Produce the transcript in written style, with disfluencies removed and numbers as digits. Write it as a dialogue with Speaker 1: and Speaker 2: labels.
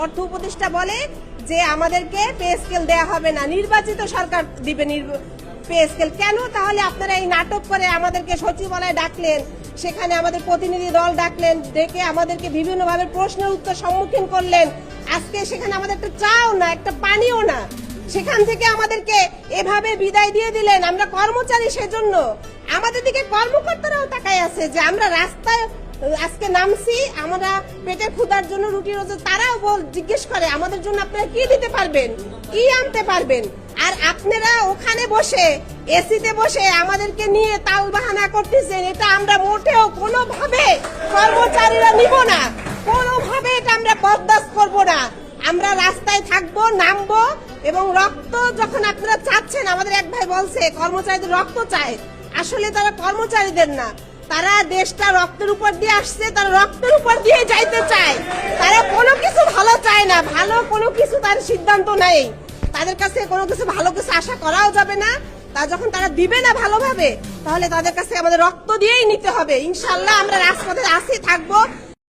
Speaker 1: অর্থ উপদেষ্টা বলে যে আমাদেরকে পে স্কেল দেওয়া হবে না, নির্বাচিত সরকার দিবে পে স্কেল। কেন তাহলে আপনারা এই নাটক করে আমাদেরকে সচিবালয়ে ডাকলেন, সেখানে আমাদের প্রতিনিধি দল ডাকলেন, ডেকে আমাদেরকে বিভিন্নভাবে প্রশ্নের উত্তর সম্মুখীন করলেন। আজকে সেখানে আমাদের একটা চাও না, একটা পানিও না, সেখান থেকে আমাদেরকে এভাবে বিদায় দিয়ে দিলেন। আমরা কর্মচারী, সেজন্য আমাদের দিকে কর্মকর্তারাও তাকায় আছে যে আমরা রাস্তায় আজকে নামছি, আমরা পেটের ক্ষুধার জন্য রুটি রোজগার, তারাও জিজ্ঞেস করে আমাদের জন্য আপনারা কি দিতে পারবেন, কি আনতে পারবেন। আর আপনারা ওখানে বসে এসিতে বসে আমাদেরকে নিয়ে তাল বাহানা করতেছেন, এটা আমরা মোটেও কোনোভাবে কর্মচারীরা নিব না, কোনোভাবে এটা আমরা বরদাস্ত করব না। আমরা রাস্তায় থাকবো, নামবো, এবং রক্ত যখন আপনারা চাচ্ছেন, আমাদের এক ভাই বলছে কর্মচারীদের রক্ত চায়, আসলে তারা কর্মচারীদের না, তারা দেশটা রক্তের উপর দিয়ে আসছে, তারা রক্তের উপর দিয়ে যাইতে চায়, তারা কোনো কিছু ভালো চায় না, ভালো কোনো কিছু তার সিদ্ধান্ত নেই, তাদের কাছে কোনো কিছু ভালো কিছু আশা করাও যাবে না। তা যখন তারা দিবে না ভালোভাবে, তাহলে তাদের কাছে আমাদের রক্ত দিয়েই নিতে হবে। ইনশাল্লাহ আমরা রাজপথে আসি, থাকবো।